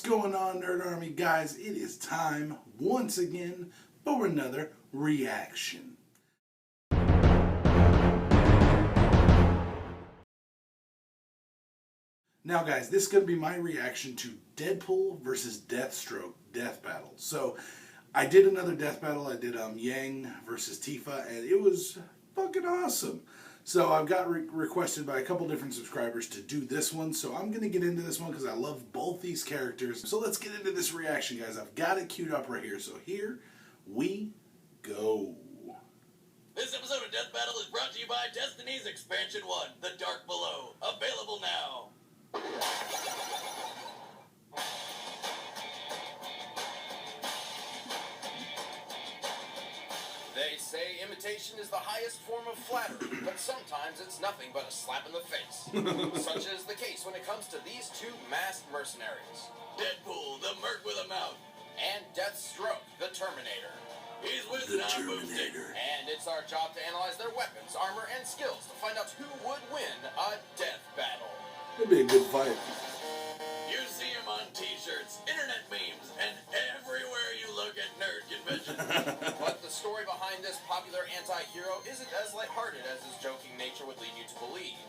going on, Nerd Army guys? It is time once again for another reaction. Now guys, this is going to be my reaction to Deadpool versus Deathstroke Death Battle. So, I did another death battle. I did Yang versus Tifa, and it was fucking awesome. So I've got requested by a couple different subscribers to do this one, so I'm going to get into this one because I love both these characters. So let's get into this reaction, guys. I've got it queued up right here, so here we go. This episode of Death Battle is brought to you by Destiny's Expansion 1, The Dark Below. Available now. They say imitation is the highest form of flattery, but sometimes it's nothing but a slap in the face. Such is the case when it comes to these two masked mercenaries. Deadpool, the merc with a mouth. And Deathstroke, the Terminator. He's with The non-boosting. Terminator. And it's our job to analyze their weapons, armor, and skills to find out who would win a death battle. It'd be a good fight. You see him on t-shirts, internet memes, and everywhere you look at nerd conventions. But the story behind this popular anti-hero isn't as lighthearted as his joking nature would lead you to believe.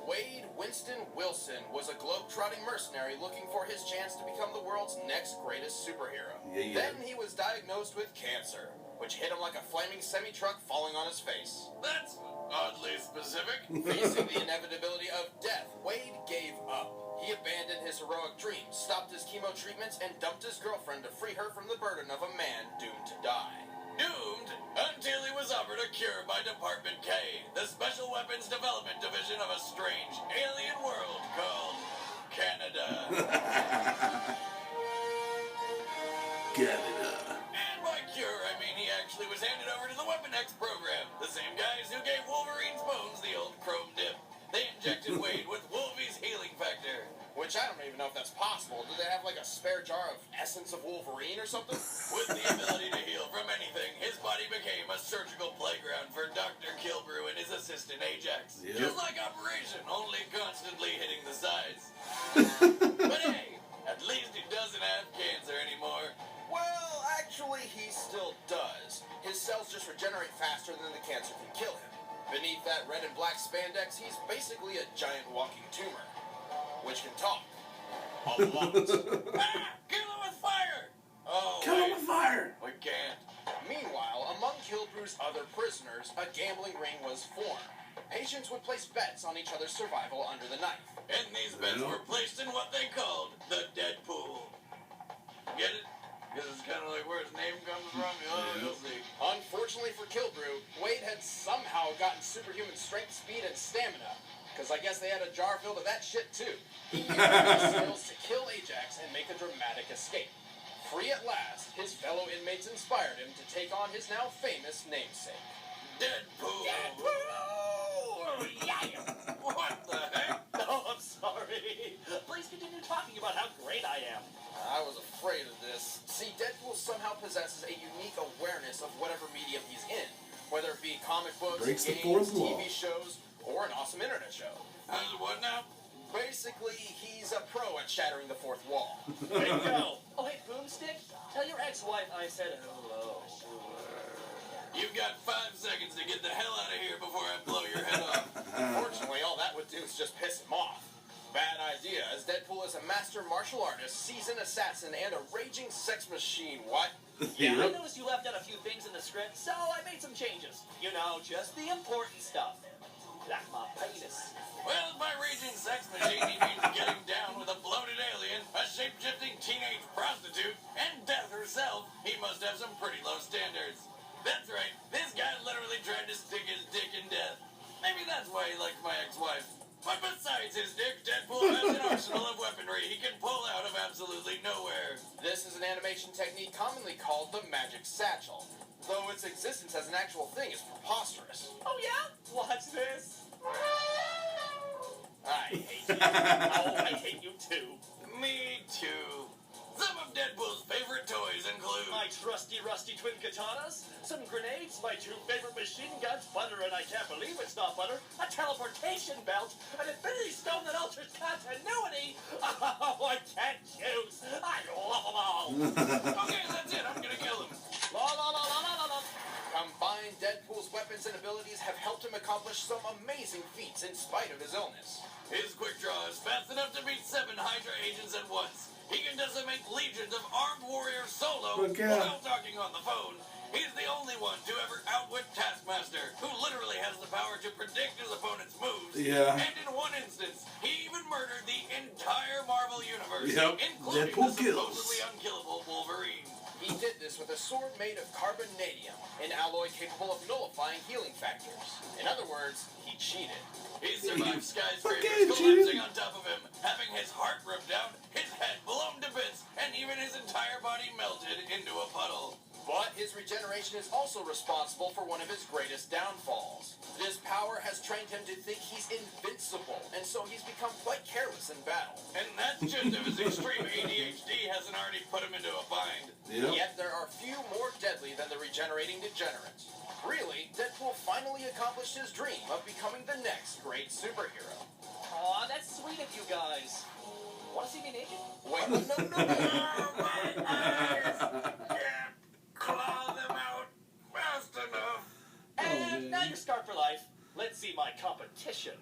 Wade Winston Wilson was a globe-trotting mercenary looking for his chance to become the world's next greatest superhero. Yeah. Then he was diagnosed with cancer, which hit him like a flaming semi-truck falling on his face. That's oddly specific. Facing the inevitability of death, Wade gave up. He abandoned his heroic dreams, stopped his chemo treatments, and dumped his girlfriend to free her from the burden of a man doomed to die. Doomed until he was offered a cure by Department K, the Special Weapons Development Division of a strange alien world called Canada. Canada. And by cure, I mean he actually was handed over to the Weapon X program, the same guys who gave Wolverine's bones the old chrome dip. They injected Wade with Wolvie's healing factor. Which I don't even know if that's possible. Do they have like a spare jar of essence of Wolverine or something? With the ability to heal from anything, his body became a surgical playground for Dr. Kilbrew and his assistant Ajax. Yep. Just like Operation, only constantly hitting the sides. But hey, at least he doesn't have cancer anymore. Well, actually, he still does. His cells just regenerate faster than the cancer can kill him. Beneath that red and black spandex, he's basically a giant walking tumor. Which can talk. A lot. Ah! Kill him with fire! Oh, Kill him wait, with fire. we can't. Meanwhile, among Kilbrew's other prisoners, a gambling ring was formed. Patients would place bets on each other's survival under the knife. And these bets were placed in what they called the Deadpool. Get it? Because it's kind of like where his name comes from. You'll see. Unfortunately for Kilbrew, Wade had somehow gotten superhuman strength, speed, and stamina. Because I guess they had a jar filled of that shit too. He used his skills to kill Ajax and make a dramatic escape. Free at last, his fellow inmates inspired him to take on his now famous namesake. Deadpool! Deadpool! Yeah. What the heck? Oh, I'm sorry. Please continue talking about how great I am. I was afraid of this. See, Deadpool somehow possesses a unique awareness of whatever medium he's in. Whether it be comic books, Breaks the games, fourth wall. TV shows, or an awesome internet show. What now? Basically, he's a pro at shattering the fourth wall. Bingo! Oh, hey, Boomstick, tell your ex-wife I said hello. You've got 5 seconds to get the hell out of here before I blow your head off. Unfortunately, all that would do is just piss him off. Bad idea, as Deadpool is a master martial artist, seasoned assassin, and a raging sex machine. What? Yeah, I noticed you left out a few things in the script, so I made some changes. You know, just the important stuff. Like my penis. Well, by raging sex machine, he means getting down with a bloated alien, a shape-shifting teenage prostitute, and death herself. He must have some pretty low standards. That's right, this guy literally tried to stick his dick in death. Maybe that's why he liked my ex-wife. But besides his dick, Deadpool has an arsenal of weaponry he can pull out of absolutely nowhere. This is an animation technique commonly called the magic satchel, though its existence as an actual thing is preposterous. Oh, yeah? Watch this. I hate you. Oh, I hate you too. Me too. Some of Deadpool's favorite toys include My trusty rusty twin katanas, some grenades, my two favorite machine guns, butter and I can't believe it's not butter, a teleportation belt, an infinity stone that alters continuity. Oh, I can't choose. I love them all. Okay, that's it. I'm gonna kill him. La la la la la la la. Combined, Deadpool's weapons and abilities have helped him accomplish some amazing feats in spite of his illness. His quick draw is fast enough to beat 7 Hydra agents at once. He can decimate legions of armed warriors solo Okay. while talking on the phone. He's the only one to ever outwit Taskmaster, who literally has the power to predict his opponent's moves. Yeah. And in one instance, he even murdered the entire Marvel universe, Yep. including Deadpool the kills. supposedly unkillable Wolverine. He did this with a sword made of carbonadium, an alloy capable of nullifying healing factors. In other words, he cheated. He survived skyscrapers Fucking collapsing cheated. on top of him, having his heart ripped out, his head blown to bits, and even his entire body melted into a puddle. But his regeneration is also responsible for one of his greatest downfalls. This power has trained him to think he's invincible, and so he's become quite careless in battle. And that just of his extreme ADHD hasn't already put him into a bind. Yep. Yet there are few more deadly than the regenerating degenerate. Really, Deadpool finally accomplished his dream of becoming the next great superhero. Aw, that's sweet of you guys. Want to see me naked? Wait, no. Oh, my eyes! Can't claw them out fast enough. And now man. you're scarred for life. Let's see my competition.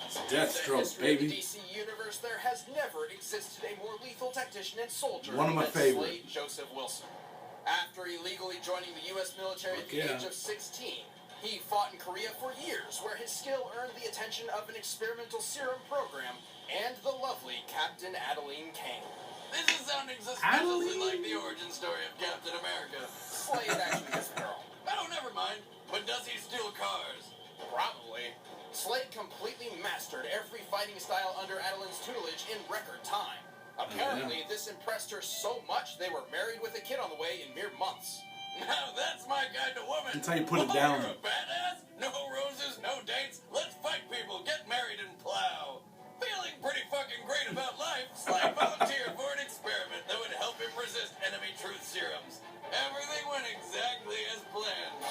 It's In the Deathstroke, history of the baby. DC universe, there has never existed a more lethal tactician and soldier One of my than favorite. Slade Joseph Wilson. After illegally joining the U.S. military at the Fuck yeah. age of 16, he fought in Korea for years, where his skill earned the attention of an experimental serum program and the lovely Captain Adeline Kane. This is sounding suspiciously like the origin story of Captain America. Slade actually is the girl. Oh, never mind. But does he steal cars? Probably. Slade completely mastered every fighting style under Adeline's tutelage in record time. Apparently, this impressed her so much they were married with a kid on the way in mere months. Now that's my kind of woman. That's how you put it Oh, down. You're a badass? No roses, no dates. Let's fight people, get married, and plow. Feeling pretty fucking great about life, Slade volunteered for an experiment that would help him resist enemy truth serums. Everything went exactly as planned.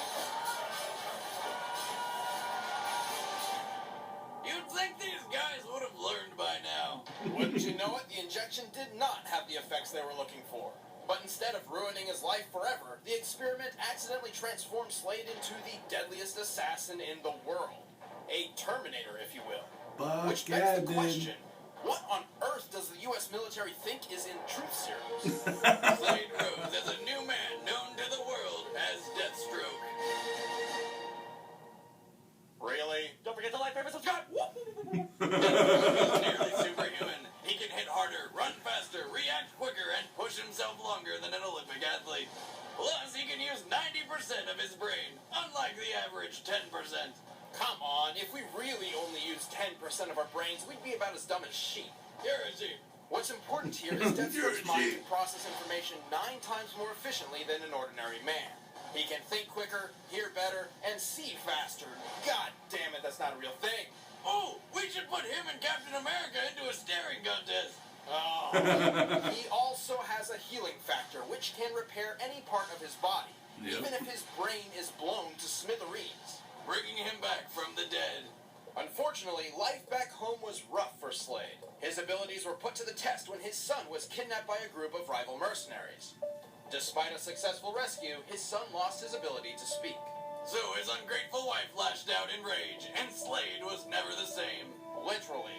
You'd think these guys would have learned by now. Wouldn't you know it, the injection did not have the effects they were looking for. But instead of ruining his life forever, the experiment accidentally transformed Slade into the deadliest assassin in the world. A Terminator, if you will. Which Fuck begs yeah, the dude. question, what on earth does the U.S. military think is in truth serums? Slade rose as a new man known to the world as Deathstroke. Really? Don't forget to like, favorite, subscribe. Nearly superhuman. He can hit harder, run faster, react quicker, and push himself longer than an Olympic athlete. Plus, he can use 90% of his brain, unlike the average 10%. Come on, if we really only use 10% of our brains, we'd be about as dumb as sheep. You're a sheep. What's important here is You're Deathstroke's a mind sheep. can process information 9 times more efficiently than an ordinary man. He can think quicker, hear better, and see faster. God damn it, that's not a real thing. Oh, we should put him and Captain America into a staring contest. Oh. He also has a healing factor, which can repair any part of his body, Yep. even if his brain is blown to smithereens. Bringing him back from the dead. Unfortunately, life back home was rough for Slade. His abilities were put to the test when his son was kidnapped by a group of rival mercenaries. Despite a successful rescue, his son lost his ability to speak. So his ungrateful wife lashed out in rage, and Slade was never the same. Literally.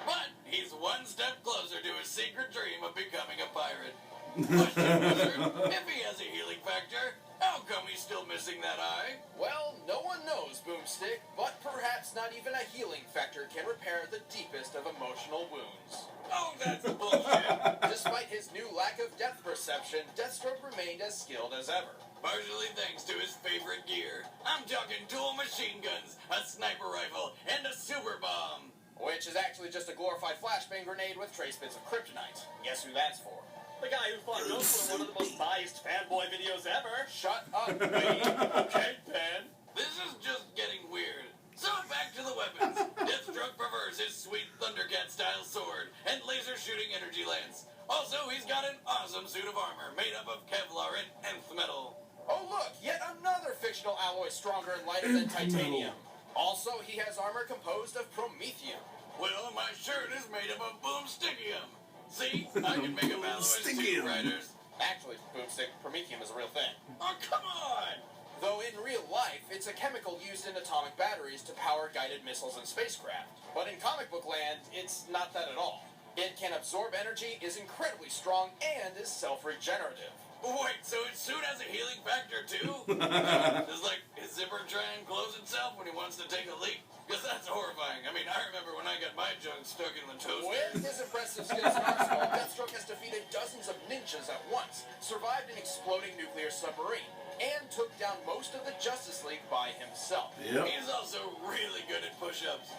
But he's one step closer to his secret dream of becoming a pirate. Question, Wizard, if he has a healing factor, how come he's still missing that eye? Well, no one knows, Boomstick, but perhaps not even a healing factor can repair the deepest of emotional wounds. Oh, that's bullshit. Despite his new lack of depth perception, Deathstroke remained as skilled as ever. Partially thanks to his favorite gear. I'm talking dual machine guns, a sniper rifle, and a super bomb. Which is actually just a glorified flashbang grenade with trace bits of kryptonite. Guess who that's for? The guy who fought Ghost in one of the most biased fanboy videos ever. Shut up, Wade. Okay, Ben. This is just getting weird. So back to the weapons. Deathstroke Deathstroke prefers his sweet Thundercat-style sword and laser-shooting energy lance. Also, he's got an awesome suit of armor made up of Kevlar and nth metal. Oh look, yet another fictional alloy stronger and lighter than titanium. Also, he has armor composed of promethium. Well, my shirt is made up of boomstickium. See, I can make a alloy suit riders. Actually, boomstick promethium is a real thing. Oh, come on! Though in real life, it's a chemical used in atomic batteries to power guided missiles and spacecraft. But in comic book land, it's not that at all. It can absorb energy, is incredibly strong, and is self-regenerative. Wait, so his suit has a healing factor too? Does like his zipper try and close itself when he wants to take a leak? Because that's horrifying. I mean, I remember when I got my junk stuck in the toaster. With his impressive skills and arsenal, Deathstroke has defeated dozens of ninjas at once, survived an exploding nuclear submarine, and took down most of the Justice League by himself. Yep. He's also really good at push-ups.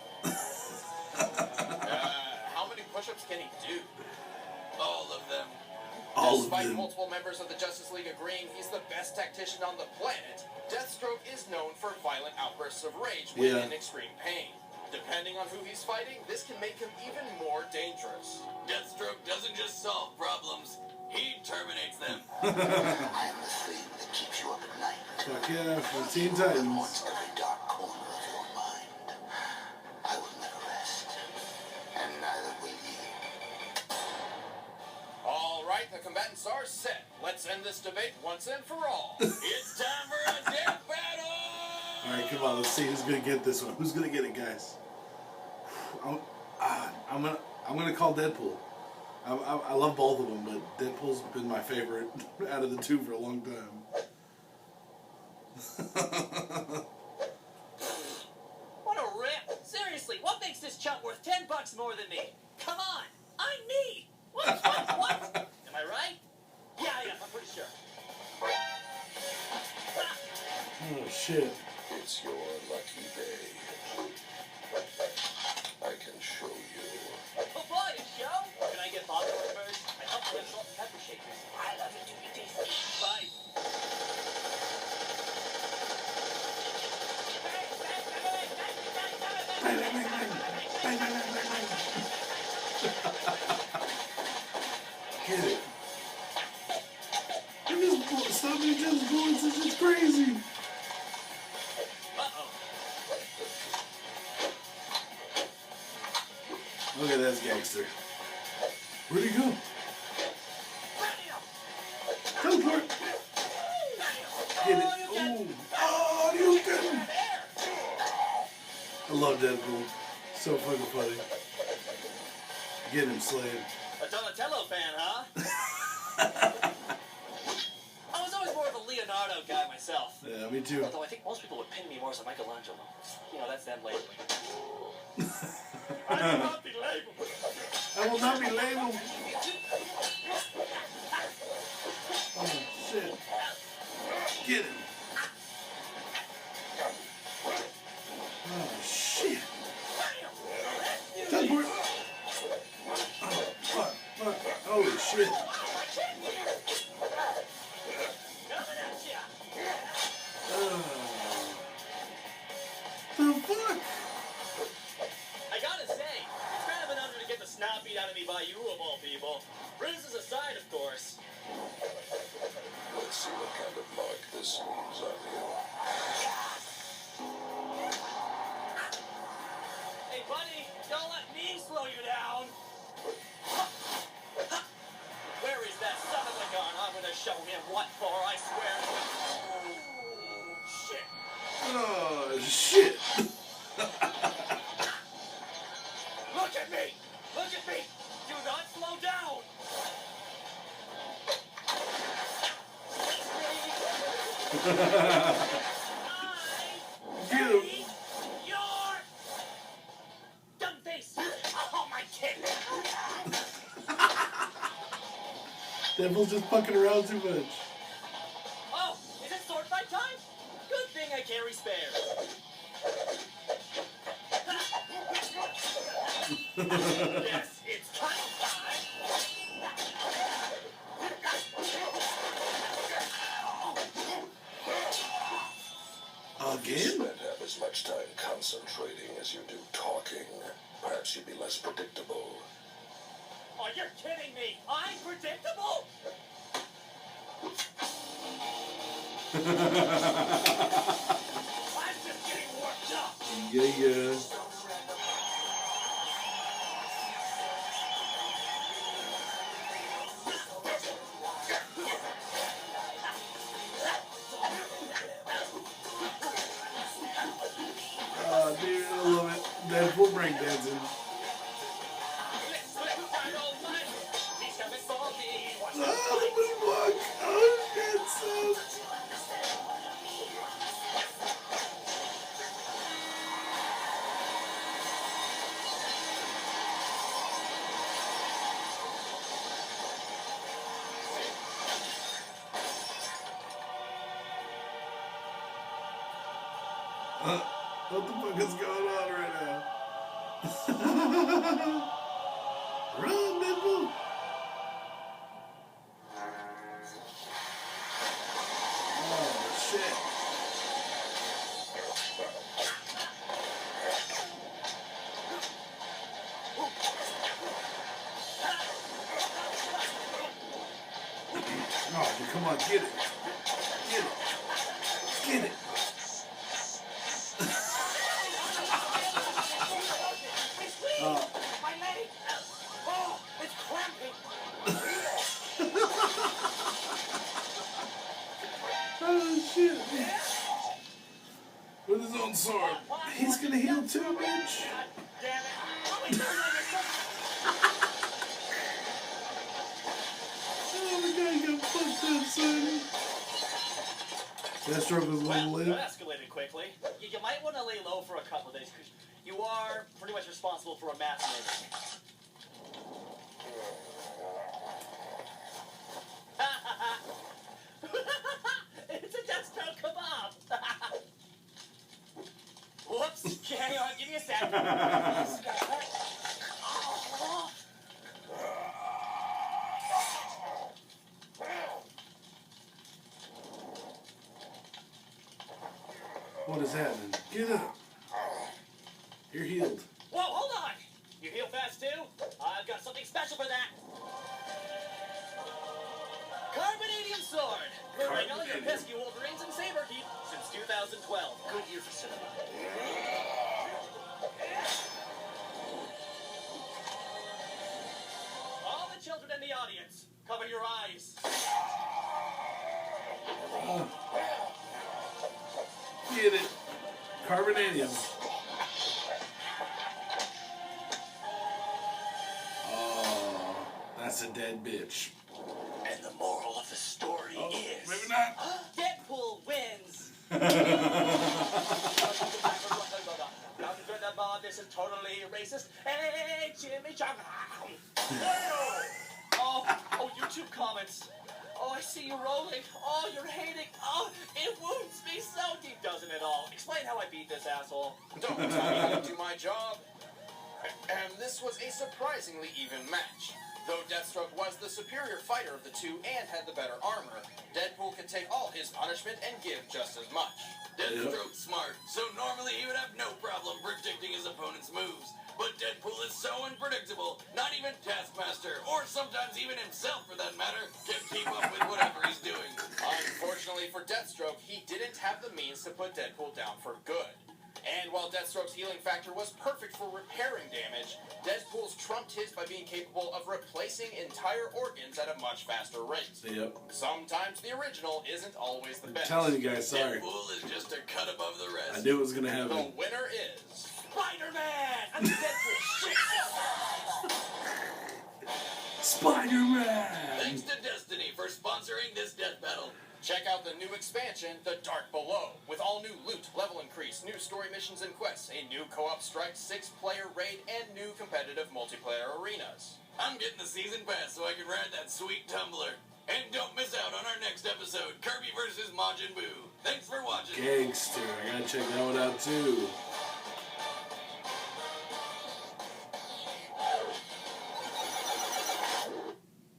How many push-ups can he do? All of them. Despite multiple members of the Justice League agreeing he's the best tactician on the planet, Deathstroke is known for violent outbursts of rage when in extreme pain. Depending on who he's fighting, this can make him even more dangerous. Deathstroke doesn't just solve problems, he terminates them. I am the thing that keeps you up at night. Fuck yeah, for Teen Titans. Haunts every dark corner of your mind. I will never rest, and neither will you. All right, the combatants are set. Let's end this debate once and for all. It's time for a death battle! Alright, come on, let's see who's gonna get this one. Who's gonna get it, guys? I'm gonna call Deadpool. I love both of them, but Deadpool's been my favorite out of the two for a long time. What a rip! Seriously, what makes this chump worth $10 more than me? Come on, I'm me. What? Am I right? Yeah, I'm pretty sure. Oh shit. It's your lucky day. I can show you. Oh boy, a show? Can I get popcorn first? I help with salt and pepper shakers. I love it to be tasty. Bye. Bang, bang, bang, bang. Bang, bang, bang, bang, bang. Get it. They're just stopping each other's bullets. It's just crazy. Uh-oh. Look at that gangster. Where'd he go? Teleport. Get it. Ooh. Oh, you can. I love Deadpool. So fucking funny. Get him, Slade. A Donatello fan, huh? I was always more of a Leonardo guy myself. Yeah, me too. Although I think most people would pin me more as a Michelangelo. You know, that's them labeling. I will not be labeled. I will not be labeled. Oh, shit. Get him. Oh, shit. Teleport. Oh, fuck, fuck. Holy shit. The fuck? I gotta say, it's kind of an honor to get the snot beat out of me by you of all people. Bruises aside, of course. Let's see what kind of mark this leaves on you. Hey, buddy, don't let me slow you down. Where is that son of a gun? I'm gonna show him what for, I swear. Shit. Oh, shit. Look at me! Look at me! Do not slow down! Get him. Your dumb face! Oh, my kid! Devil's just fucking around too much. Oh, is it sword fight time? Good thing I carry spares. Yes, it's time. Again? Spent half a as much time concentrating as you do talking. Perhaps you'd be less predictable. Oh, you're kidding me! I'm predictable? I'm just getting worked up! Yeah. Oh, dude, I love it. Deadpool breakdancing. He's coming for me! Watch Oh, out. the moonwalk. Oh, shit, son. What the fuck is going on right now? Run, Deadpool! Oh, shit. Oh, come on, get it. Get it. Get it. My leg! Oh, it's cramping! Oh, shit. With his own sword. He's gonna heal too, bitch. God damn it! Oh, my God, Oh, the guy got fucked up, son. Deathstroke was well, level in. that escalated quickly. You might want to lay low for a couple of days, because you are pretty much responsible for a mass murder. It's a Deathstroke kebab! Whoops! Hang on, give me a sec. What is happening? Get up. You're healed. Whoa, hold on! You heal fast too? I've got something special for that. Carbonadium sword! Bring all your pesky Wolverines and Saberkeep since 2012. Good year for cinema. All the children in the audience, cover your eyes. Get it. Carbonadium. Oh, that's a dead bitch. And the moral of the story is... Maybe not. Deadpool wins! This is totally racist. Hey, Jimmy Chung. Oh, YouTube comments. Oh, I see you rolling. Oh, you're hating. Oh, it wounds me so deep, doesn't it all? Explain how I beat this asshole. Don't tell me how to do my job. And this was a surprisingly even match. Though Deathstroke was the superior fighter of the two and had the better armor, Deadpool could take all his punishment and give just as much. Deathstroke's smart, so normally he would have no problem predicting his opponent's moves. But Deadpool is so unpredictable, not even Taskmaster, or sometimes even himself for that matter, can keep up with whatever he's doing. Unfortunately for Deathstroke, he didn't have the means to put Deadpool down for good. And while Deathstroke's healing factor was perfect for repairing damage, Deadpool's trumped his by being capable of replacing entire organs at a much faster rate. Yep. Sometimes the original isn't always the best. Telling you guys, sorry. Deadpool is just a cut above the rest. I knew it was gonna The happen. winner is... Spider-Man! I'm Deadpool. Shit. Spider-Man! Thanks to Destiny for sponsoring this death battle. Check out the new expansion, The Dark Below, with all new loot, level increase, new story missions and quests, a new co-op strike, 6-player raid, and new competitive multiplayer arenas. I'm getting the season pass so I can ride that sweet tumbler. And don't miss out on our next episode, Kirby vs. Majin Buu. Thanks for watching. Gangster. I gotta check that one out too.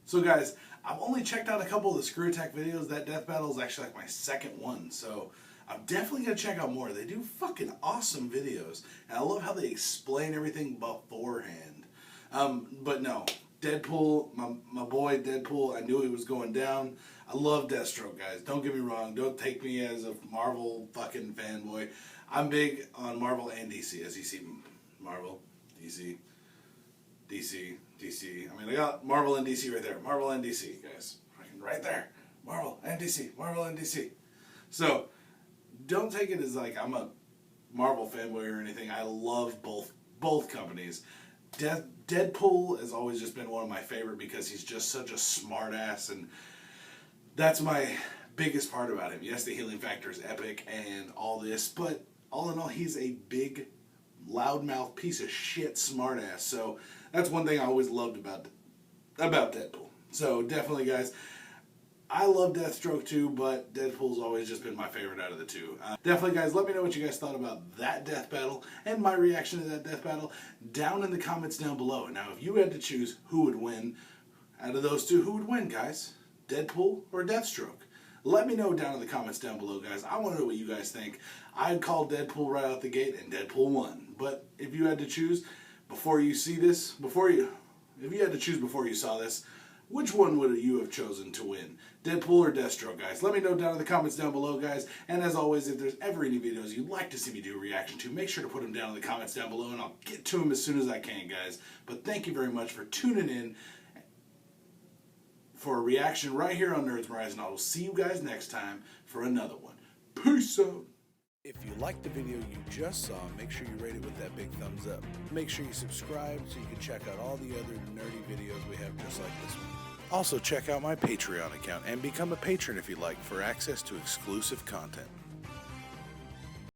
So guys, I've only checked out a couple of the Screw Attack videos. That death battle is actually like my second one. So I'm definitely going to check out more. They do fucking awesome videos. And I love how they explain everything beforehand. But no, Deadpool, my boy Deadpool, I knew he was going down. I love Deathstroke, guys. Don't get me wrong. Don't take me as a Marvel fucking fanboy. I'm big on Marvel and DC. As you see, Marvel, DC, DC, DC. I mean, I got Marvel and DC right there. Marvel and DC, guys. Fucking right there. Marvel and DC. Marvel and DC. So, don't take it as like I'm a Marvel fanboy or anything. I love both companies. Deadpool has always just been one of my favorite because he's just such a smart ass, and that's my biggest part about him. Yes, the healing factor is epic and all this, but all in all, he's a big, loudmouth piece of shit smart ass. So that's one thing I always loved about Deadpool. So definitely, guys, I love Deathstroke too, but Deadpool's always just been my favorite out of the two. Definitely, guys, let me know what you guys thought about that death battle and my reaction to that death battle down in the comments down below. Now, if you had to choose who would win out of those two, who would win, guys? Deadpool or Deathstroke? Let me know down in the comments down below, guys. I want to know what you guys think. I'd call Deadpool right out the gate, and Deadpool won. But if you had to choose before you see this, if you had to choose before you saw this, which one would you have chosen to win? Deadpool or Deathstroke, guys? Let me know down in the comments down below, guys. And as always, if there's ever any videos you'd like to see me do a reaction to, make sure to put them down in the comments down below, and I'll get to them as soon as I can, guys. But thank you very much for tuning in for a reaction right here on Nerds Horizon. I will see you guys next time for another one. Peace out. If you liked the video you just saw, make sure you rate it with that big thumbs up. Make sure you subscribe so you can check out all the other nerdy videos we have just like this one. Also, check out my Patreon account and become a patron if you'd like for access to exclusive content.